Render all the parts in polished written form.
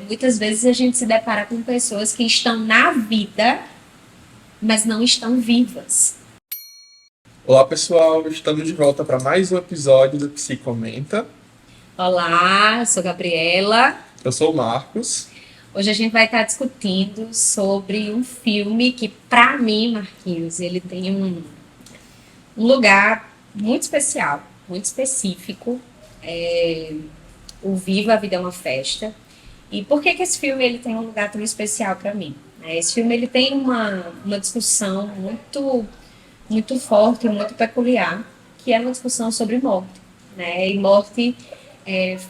muitas vezes a gente se depara com pessoas que estão na vida, mas não estão vivas. Olá pessoal, estamos de volta para mais um episódio do Psi Comenta. Olá, eu sou Gabriela. Eu sou o Marcos. Hoje a gente vai estar discutindo sobre um filme que, para mim, Marquinhos, ele tem um lugar muito especial, muito específico. O Viva a Vida é uma Festa. E por que esse filme ele tem um lugar tão especial para mim? Esse filme ele tem uma discussão muito forte, muito peculiar, que é uma discussão sobre morte. Né? E morte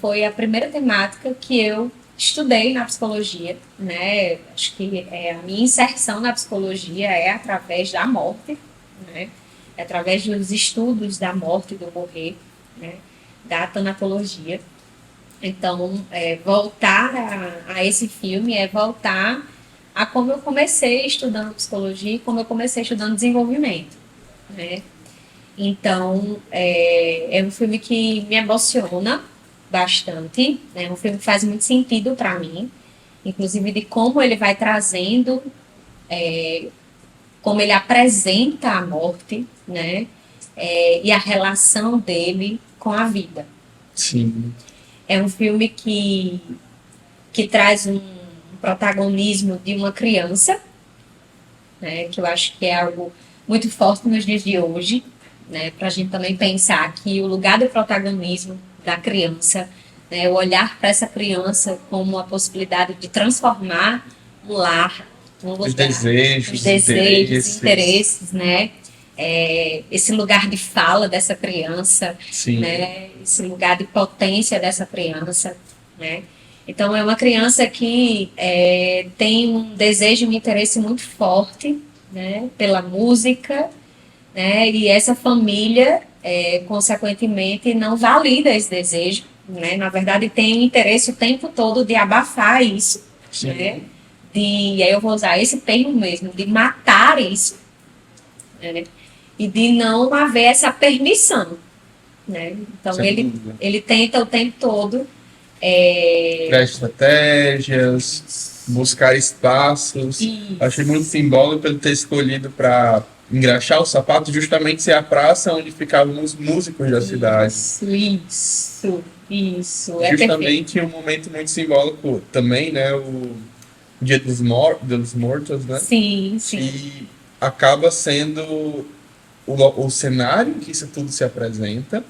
foi a primeira temática que eu estudei na psicologia. Né? Acho que a minha inserção na psicologia é através da morte, né? É através dos estudos da morte e do morrer, né? Da tanatologia. Então, voltar a esse filme é voltar a como eu comecei estudando psicologia e como eu comecei estudando desenvolvimento, né? Então, é um filme que me emociona bastante, né? É um filme que faz muito sentido para mim, inclusive de como ele vai trazendo, como ele apresenta a morte, né? E a relação dele com a vida. Sim. É um filme que traz um protagonismo de uma criança, né, que eu acho que é algo muito forte nos dias de hoje, né, para a gente também pensar que o lugar do protagonismo da criança, né, o olhar para essa criança como a possibilidade de transformar um lar, um lugar, os desejos, interesses, né? Esse lugar de fala dessa criança, sim, né? Esse lugar de potência dessa criança, né? Então é uma criança que tem um desejo e um interesse muito forte, né? Pela música, né? E essa família, consequentemente, não valida esse desejo, né? Na verdade tem interesse o tempo todo de abafar isso, sim, né? E aí eu vou usar esse termo mesmo, de matar isso, né? E de não haver essa permissão, né? Então ele tenta o tempo todo criar estratégias, buscar espaços. Isso. Achei muito simbólico ele ter escolhido para engraxar o sapato justamente ser a praça onde ficavam os músicos da cidade. Isso. Justamente um momento muito simbólico também, né? O Dia dos Mortos, né? Sim. E acaba sendo o cenário que isso tudo se apresenta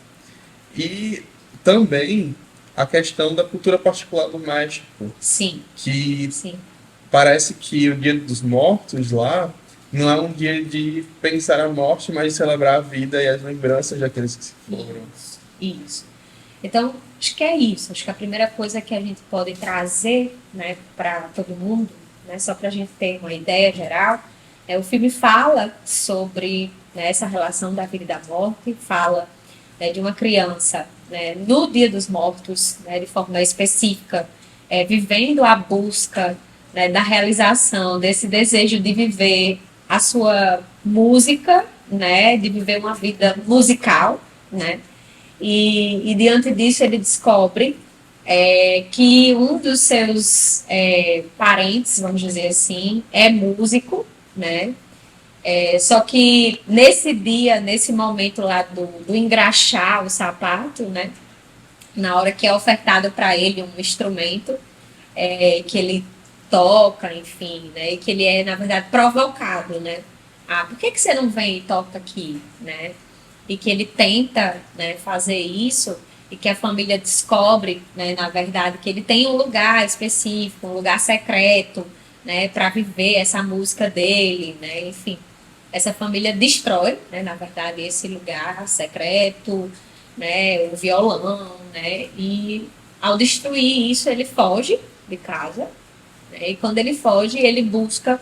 e também a questão da cultura particular do México. Sim. Que parece que o Dia dos Mortos lá não é um dia de pensar a morte, mas de celebrar a vida e as lembranças daqueles que se foram. Isso. Então, acho que é isso. Acho que a primeira coisa que a gente pode trazer, né, para todo mundo, né, só para a gente ter uma ideia geral, o filme fala sobre, né, essa relação da vida e da morte, fala, né, de uma criança, né, no Dia dos Mortos, né, de forma específica, vivendo a busca, né, da realização desse desejo de viver a sua música, né, de viver uma vida musical, né, e diante disso ele descobre que um dos seus parentes, vamos dizer assim, é músico, né? Só que nesse dia, nesse momento lá do engraxar o sapato, né? Na hora que é ofertado para ele um instrumento que ele toca, enfim, né? E que ele é, na verdade, provocado, né? Por que você não vem e toca aqui, né? E que ele tenta, né, fazer isso e que a família descobre, né, na verdade, que ele tem um lugar específico, um lugar secreto, né, para viver essa música dele, né, enfim. Essa família destrói, né, na verdade, esse lugar secreto, né, o violão, né, e ao destruir isso, ele foge de casa, né, e quando ele foge, ele busca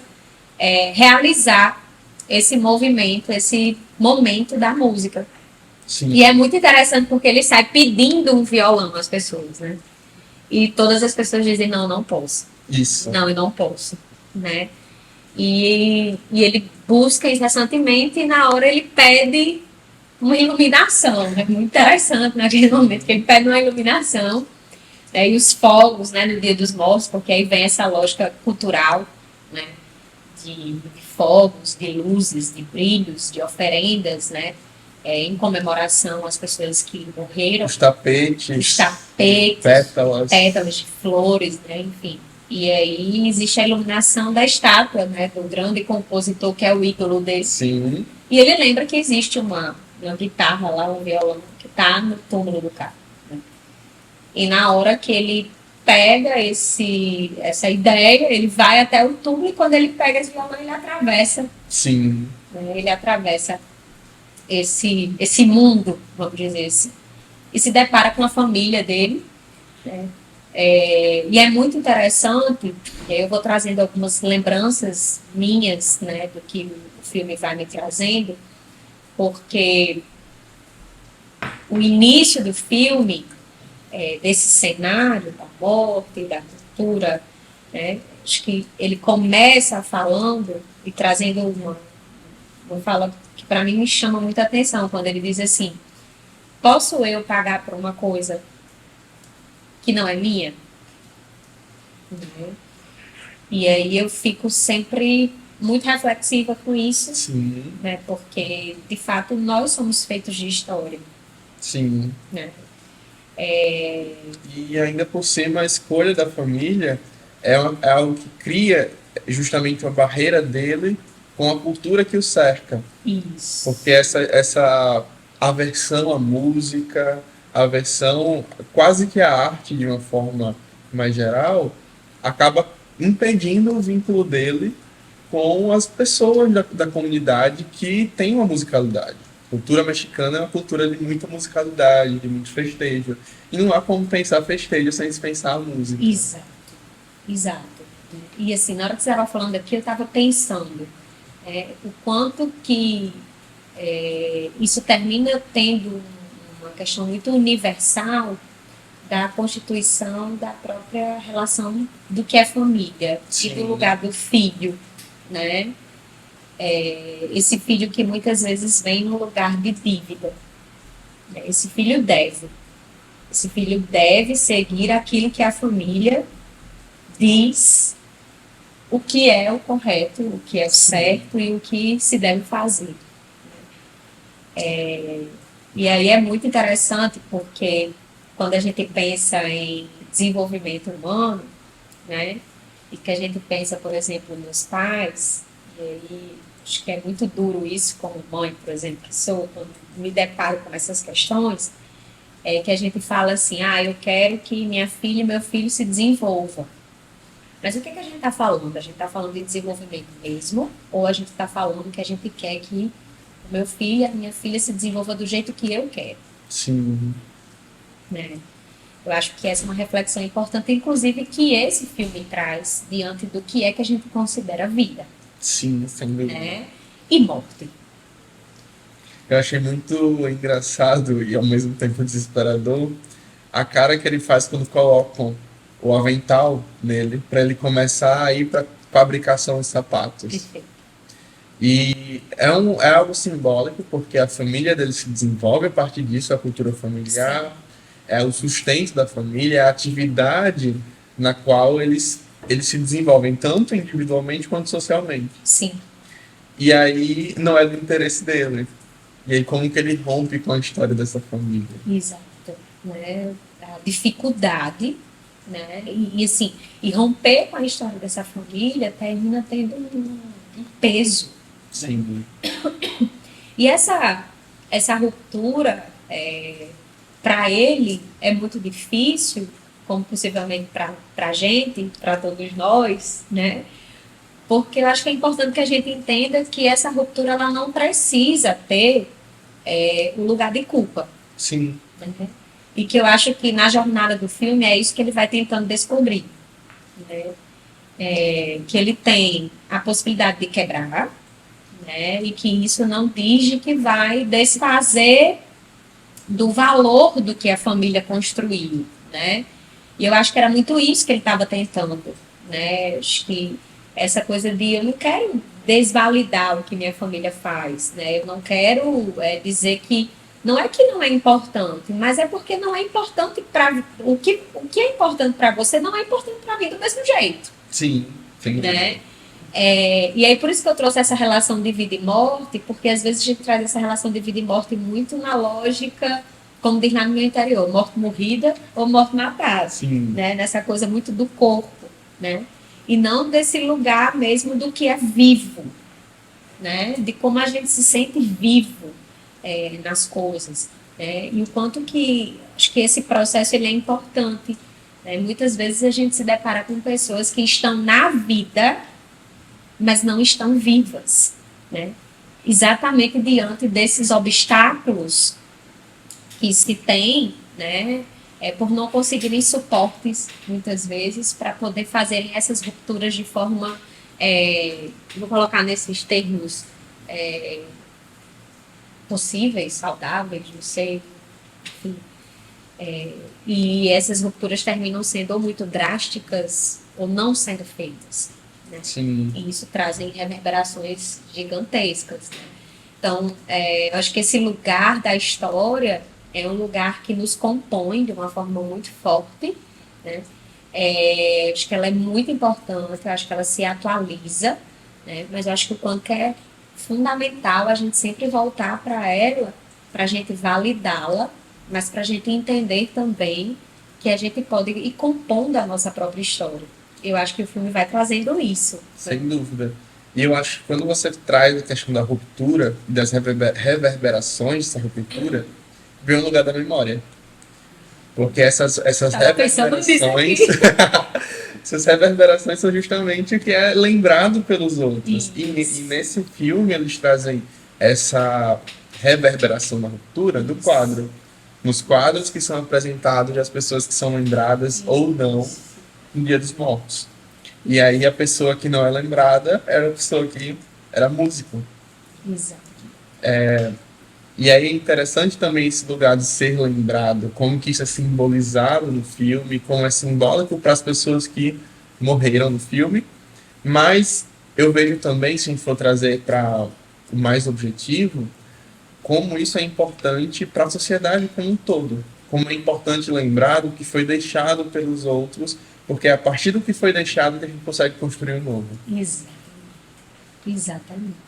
realizar esse movimento, esse momento da música. Sim. E é muito interessante porque ele sai pedindo um violão às pessoas, né? E todas as pessoas dizem, não posso. Isso. Não, eu não posso, né? E ele busca incessantemente e na hora ele pede uma iluminação, né? Muito interessante naquele momento que ele pede uma iluminação E os fogos, né, no Dia dos Mortos, porque aí vem essa lógica cultural, né, de fogos, de luzes, de brilhos, de oferendas, né, em comemoração às pessoas que morreram, Os tapetes, os tapetes, pétalas. pétalas de flores, né, enfim. E aí existe a iluminação da estátua, né, do grande compositor que é o ídolo dele. Sim. E ele lembra que existe uma guitarra lá, um violão, que está no túmulo do cara. Né? E na hora que ele pega essa ideia, ele vai até o túmulo e quando ele pega esse violão, ele atravessa. Sim. Né? Ele atravessa esse mundo, vamos dizer assim. E se depara com a família dele. Né? E é muito interessante, eu vou trazendo algumas lembranças minhas, né, do que o filme vai me trazendo, porque o início do filme, desse cenário da morte, da cultura, né, acho que ele começa falando e trazendo uma fala que para mim me chama muita atenção, quando ele diz assim: posso eu pagar por uma coisa que não é minha? Né? E aí eu fico sempre muito reflexiva com isso. Sim. Né? Porque, de fato, nós somos feitos de história. Sim. Né? E ainda por cima, a escolha da família é algo que cria justamente uma barreira dele com a cultura que o cerca. Isso. Porque essa aversão à música, aversão quase que à arte de uma forma mais geral, acaba impedindo o vínculo dele com as pessoas da comunidade que têm uma musicalidade. A cultura mexicana é uma cultura de muita musicalidade, de muito festejo. E não há como pensar festejo sem se pensar a música. Exato. Exato. E assim, na hora que você estava falando aqui, eu estava pensando o quanto que isso termina tendo uma questão muito universal da constituição da própria relação do que é família. Sim. E do lugar do filho, né? Esse filho que muitas vezes vem no lugar de dívida. Esse filho deve seguir aquilo que a família diz o que é o correto, o que é o certo e o que se deve fazer. E aí é muito interessante porque quando a gente pensa em desenvolvimento humano, né, e que a gente pensa, por exemplo, nos pais, e aí acho que é muito duro isso como mãe, por exemplo, que sou, quando me deparo com essas questões, que a gente fala assim: eu quero que minha filha e meu filho se desenvolvam. Mas o que a gente está falando? A gente está falando de desenvolvimento mesmo? Ou a gente está falando que a gente quer que o meu filho e a minha filha se desenvolvam do jeito que eu quero? Sim. Né? Eu acho que essa é uma reflexão importante, inclusive, que esse filme traz diante do que é que a gente considera vida. Sim, sem dúvida. Né? E morte. Eu achei muito engraçado e ao mesmo tempo desesperador a cara que ele faz quando colocam o avental nele para ele começar a ir para fabricação de sapatos. Perfeito. E é algo simbólico porque a família dele se desenvolve a partir disso, a cultura familiar. Sim. É o sustento da família, é a atividade na qual eles se desenvolvem tanto individualmente quanto socialmente. Sim. E aí não é do interesse dele. E aí como que ele rompe com a história dessa família? Exato. Né? A dificuldade, né? E assim, e romper com a história dessa família termina tendo um peso. Sim. E essa ruptura, para ele, é muito difícil, como possivelmente para a gente, para todos nós, né? Porque eu acho que é importante que a gente entenda que essa ruptura ela não precisa ter um lugar de culpa. Sim. Né? E que eu acho que na jornada do filme é isso que ele vai tentando descobrir. Né? Que ele tem a possibilidade de quebrar, né? E que isso não diz que vai desfazer do valor do que a família construiu. Né? E eu acho que era muito isso que ele estava tentando. Né? Acho que essa coisa de eu não quero desvalidar o que minha família faz. Né? Eu não quero dizer que Não é que não é importante, mas é porque não é importante para o que é importante para você não é importante para mim do mesmo jeito, Sim, sem dúvida. né? E aí por isso que eu trouxe essa relação de vida e morte, porque às vezes a gente traz essa relação de vida e morte muito na lógica, como diz lá no meu interior, morte morrida ou morte matada, Sim, né? Nessa coisa muito do corpo, né? E não desse lugar mesmo do que é vivo, né? De como a gente se sente vivo nas coisas, né? E o quanto que acho que esse processo ele é importante, né? Muitas vezes a gente se depara com pessoas que estão na vida, mas não estão vivas, né? Exatamente diante desses obstáculos que se tem, né? Por não conseguirem suportes, muitas vezes, para poder fazerem essas rupturas de forma, vou colocar nesses termos, possíveis, saudáveis, não sei, enfim. E essas rupturas terminam sendo ou muito drásticas ou não sendo feitas, né? sim, E isso trazem reverberações gigantescas, né? Então, eu acho que esse lugar da história é um lugar que nos compõe de uma forma muito forte, né? Acho que ela é muito importante, eu acho que ela se atualiza, né? Mas eu acho que o quanto que é fundamental a gente sempre voltar para ela, para a gente validá-la, mas para a gente entender também que a gente pode ir compondo a nossa própria história. Eu acho que o filme vai trazendo isso, né? sem dúvida. E eu acho que quando você traz a questão da ruptura, das reverberações dessa ruptura, vem um lugar da memória. Porque essas Estava pensando nisso reverberações, aqui. essas reverberações são justamente o que é lembrado pelos outros. E Isso. nesse filme eles trazem essa reverberação da ruptura do quadro. Nos quadros que são apresentados as pessoas que são lembradas ou não no Dia dos Mortos. E aí a pessoa que não é lembrada era a pessoa que era músico. Exato. E aí é interessante também esse lugar de ser lembrado, como que isso é simbolizado no filme, como é simbólico para as pessoas que morreram no filme. Mas eu vejo também, se a gente for trazer para o mais objetivo, como isso é importante para a sociedade como um todo. Como é importante lembrar do que foi deixado pelos outros, porque é a partir do que foi deixado que a gente consegue construir um novo. Exato. Exatamente.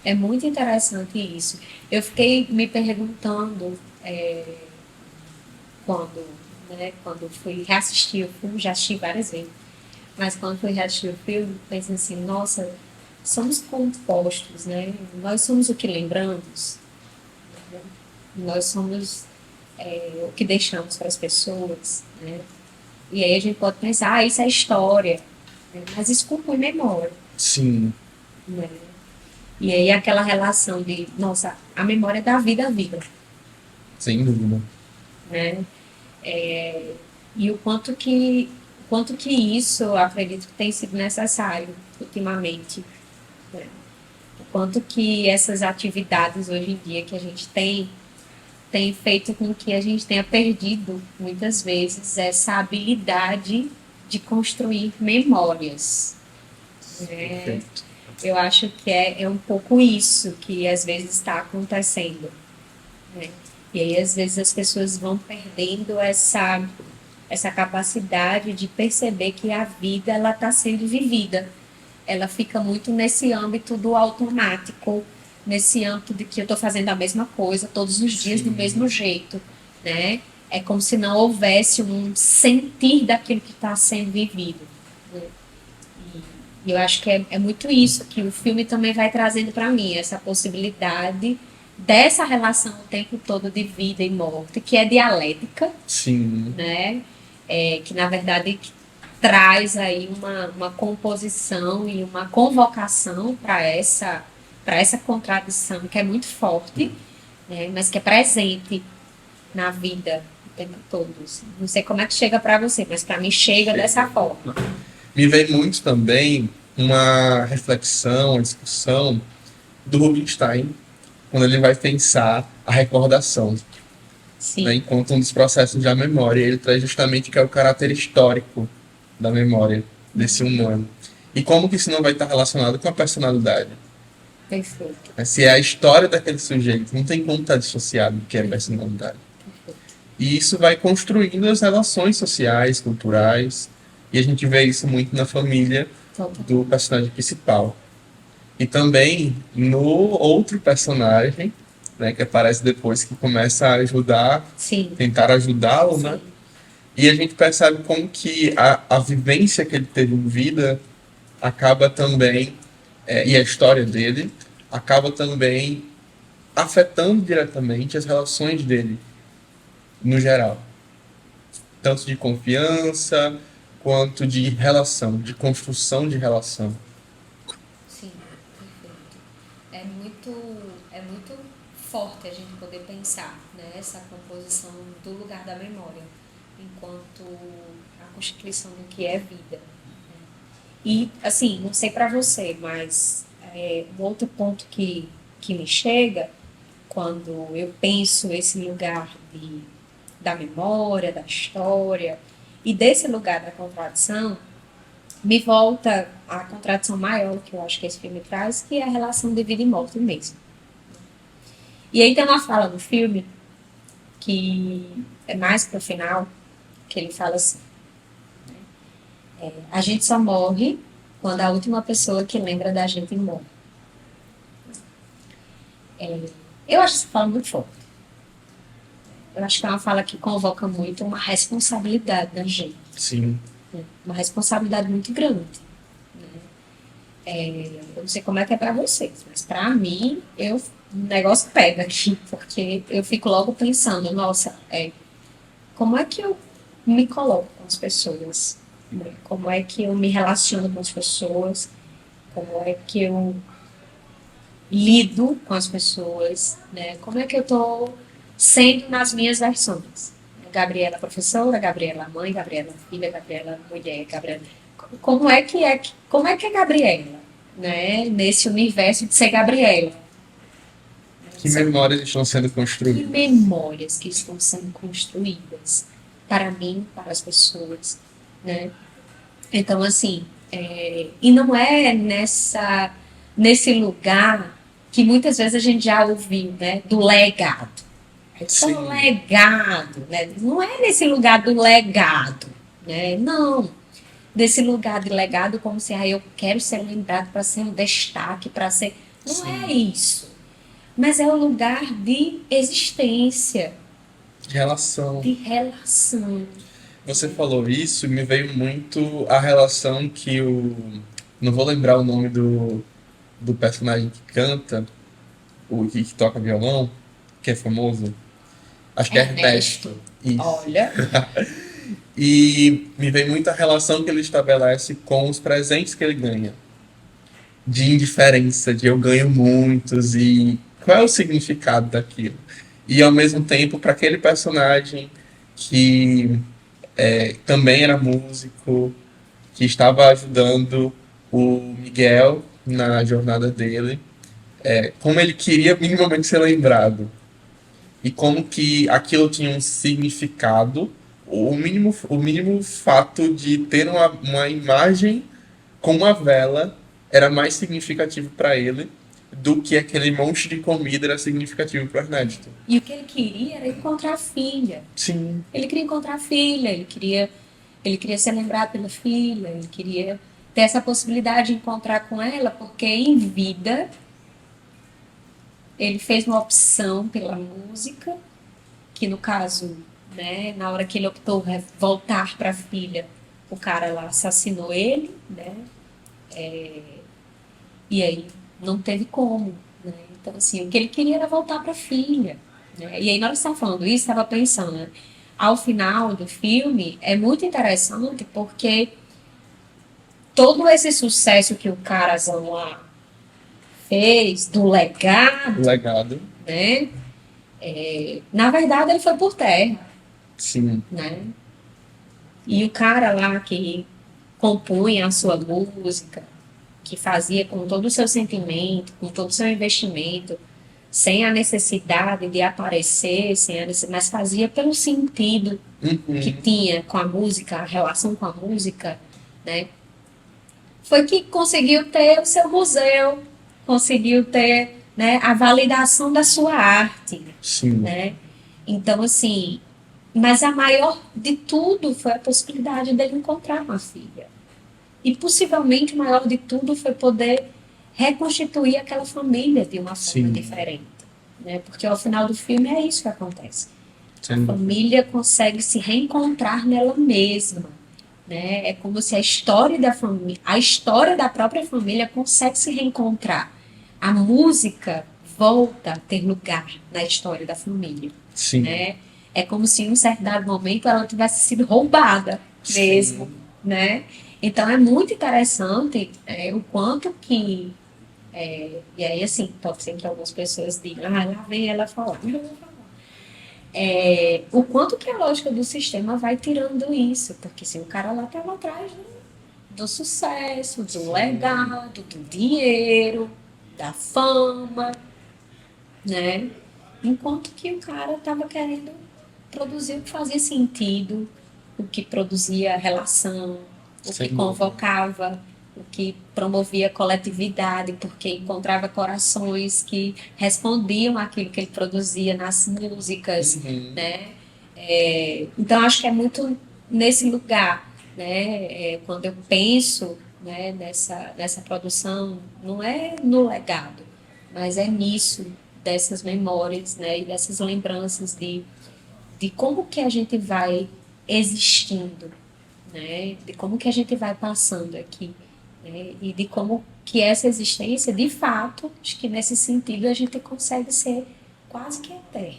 É muito interessante isso. Eu fiquei me perguntando quando, quando fui reassistir o filme, já assisti várias vezes, mas quando fui reassistir o filme, pensei assim, nossa, somos compostos, né? Nós somos o que lembramos, né? Nós somos o que deixamos para as pessoas, né? E aí a gente pode pensar, isso é história, né? Mas isso compõe memória, Sim, né? E aí aquela relação de, nossa, a memória da vida a vida, sem dúvida. né? E o quanto que isso, eu acredito que tem sido necessário ultimamente, né? O quanto que essas atividades hoje em dia que a gente tem feito com que a gente tenha perdido, muitas vezes, essa habilidade de construir memórias, né? Perfeito. Eu acho que é um pouco isso que às vezes está acontecendo, né? E aí, às vezes, as pessoas vão perdendo essa capacidade de perceber que a vida ela está sendo vivida. Ela fica muito nesse âmbito do automático, nesse âmbito de que eu estou fazendo a mesma coisa todos os dias do Sim. mesmo jeito, né? É como se não houvesse um sentir daquilo que está sendo vivido, né? E eu acho que é muito isso que o filme também vai trazendo para mim, essa possibilidade dessa relação o tempo todo de vida e morte, que é dialética, Sim, né? Que na verdade traz aí uma composição e uma convocação para essa contradição que é muito forte, né? Mas que é presente na vida o tempo todo. Assim. Não sei como é que chega para você, mas para mim chega dessa forma. me vem muito também uma reflexão, uma discussão do Rubinstein, quando ele vai pensar a recordação, né, Sim, enquanto um dos processos da memória. Ele traz justamente que é o caráter histórico da memória desse humano. E como que isso não vai estar relacionado com a personalidade? Perfeito. Se é a história daquele sujeito, não tem como estar dissociado do que é personalidade. E isso vai construindo as relações sociais, culturais, e a gente vê isso muito na família do personagem principal. E também no outro personagem, né, que aparece depois, que começa a ajudar, Sim. tentar ajudá-lo, Sim. né? E a gente percebe como que a vivência que ele teve em vida acaba também, e a história dele, acaba também afetando diretamente as relações dele, no geral. Tanto de confiança, quanto de relação, de construção de relação. Sim, perfeito. É muito forte a gente poder pensar, né, essa composição do lugar da memória enquanto a constituição do que é vida. E, assim, não sei para você, mas um outro ponto que me chega quando eu penso esse lugar da memória, da história e desse lugar da contradição, me volta a contradição maior que eu acho que esse filme traz, que é a relação de vida e morte mesmo. E aí tem uma fala no filme que é mais pro final, que ele fala assim: a gente só morre quando a última pessoa que lembra da gente morre. Eu acho essa fala muito forte. Eu acho que é uma fala que convoca muito uma responsabilidade da gente. Sim. Uma responsabilidade muito grande. Eu não sei como é que é pra vocês, mas pra mim, o negócio pega aqui, porque eu fico logo pensando, nossa, como é que eu me coloco com as pessoas? Né? Como é que eu me relaciono com as pessoas? Como é que eu lido com as pessoas? Né? Como é que eu estou sendo nas minhas versões? Gabriela professora, Gabriela mãe, Gabriela filha, Gabriela mulher, Gabriela... Como é que é Gabriela? Né? Nesse universo de ser Gabriela. Que memórias estão sendo Que construídas? memórias que estão sendo construídas para mim, para as pessoas, né? Então, assim, e não é nesse lugar que muitas vezes a gente já ouviu, né? Do legado. Sim. Então, legado, né? Não é nesse lugar do legado, né? Não. Desse lugar de legado como se eu quero ser lembrado para ser um destaque, para ser... Não Sim. é isso. Mas é um lugar de existência, Relação. de relação. Você falou isso e me veio muito a relação que o. Não vou lembrar o nome do personagem que canta, o que toca violão, que é famoso. Acho que é Ernesto. Isso. Olha, E me vem muito a relação que ele estabelece com os presentes que ele ganha. De indiferença, de eu ganho muitos e qual é o significado daquilo. E ao mesmo tempo, para aquele personagem que também era músico, que estava ajudando o Miguel na jornada dele, como ele queria minimamente ser lembrado e como que aquilo tinha um significado, o mínimo fato de ter uma imagem com uma vela era mais significativo para ele do que aquele monte de comida era significativo para Ernesto. e o que ele queria era encontrar a filha. Sim. Ele queria encontrar a filha, ele queria ser lembrado pela filha, ele queria ter essa possibilidade de encontrar com ela, porque em vida ele fez uma opção pela música, que no caso, né, na hora que ele optou voltar para a filha, o cara lá assassinou ele, né? E aí não teve como, né? Então, assim, o que ele queria era voltar para a filha, né? E aí, na hora que você estava falando isso, estava pensando, né? Ao final do filme, é muito interessante porque todo esse sucesso que o carazão lá fez, do legado, Legado. né? Na verdade, ele foi por terra, Sim. né? E o cara lá que compunha a sua música, que fazia com todo o seu sentimento, com todo o seu investimento, sem a necessidade de aparecer, mas fazia pelo sentido que tinha com a música, a relação com a música, né? Foi que conseguiu ter o seu museu conseguiu ter, né, a validação da sua arte, Sim. né? Então, assim, mas a maior de tudo foi a possibilidade dele encontrar uma filha. E possivelmente o maior de tudo foi poder reconstituir aquela família de uma forma Sim. diferente, né? Porque ao final do filme é isso que acontece. A Sim. família consegue se reencontrar nela mesma, né? É como se a história da família, a história da própria família consegue se reencontrar. A música volta a ter lugar na história da família, Sim. né? É como se em um certo dado momento ela tivesse sido roubada mesmo, Sim. né? Então é muito interessante o quanto que e aí assim, pode ser que algumas pessoas digam, ah, lá vem ela falar, não vou falar. O quanto que a lógica do sistema vai tirando isso, porque assim, o cara lá estava atrás do sucesso, do legado, do dinheiro, da fama, né? Enquanto que o cara estava querendo produzir o que fazia sentido, o que produzia relação, o que Sem dúvida. convocava, o que promovia coletividade, porque encontrava corações que respondiam àquilo que ele produzia nas músicas, Uhum. né? Então acho que é muito nesse lugar, né? Quando eu penso, né, nessa produção, não é no legado, mas é nisso, dessas memórias, né, e dessas lembranças de como que a gente vai existindo, né, de como que a gente vai passando aqui, né, e de como que essa existência, de fato, acho que nesse sentido a gente consegue ser quase que eterno.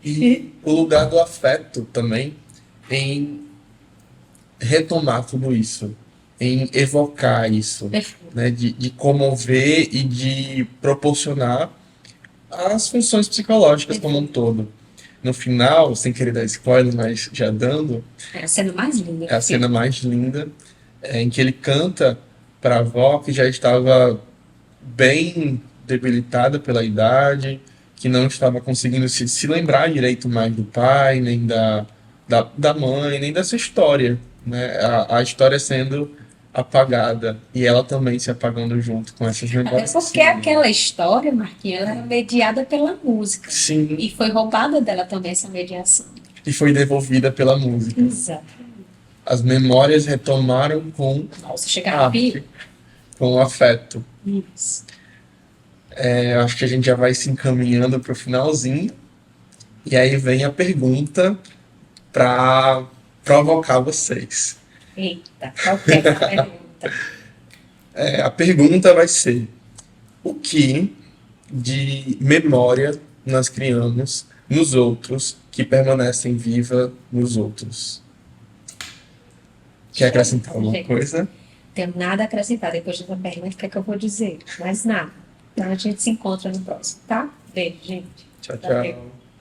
E o lugar do afeto também em retomar tudo isso, em evocar isso, né? De comover e de proporcionar as funções psicológicas como um todo. No final, sem querer dar spoiler, mas já dando, É a cena mais linda é a do filme. cena mais linda, em que ele canta para a avó que já estava bem debilitada pela idade, que não estava conseguindo se lembrar direito mais do pai, nem da mãe, nem dessa história. Né? A história sendo apagada e ela também se apagando junto com essas Até memórias. porque aquela história, Marquinhos, ela era mediada pela música. Sim. E foi roubada dela também essa mediação. E foi devolvida pela música. Exato. As memórias retomaram com Nossa, chega a arte, arrepio. com afeto. Isso. Eu acho que a gente já vai se encaminhando para o finalzinho. E aí vem a pergunta para provocar vocês. Eita, qual que é essa pergunta? A pergunta vai ser: o que de memória nós criamos nos outros que permanecem viva nos outros? Quer acrescentar alguma Gente, coisa? tenho nada a acrescentar. Depois dessa pergunta, o que é que eu vou dizer? Mais nada. Então a gente se encontra no próximo, tá? Beijo, gente. Tchau, Valeu. tchau.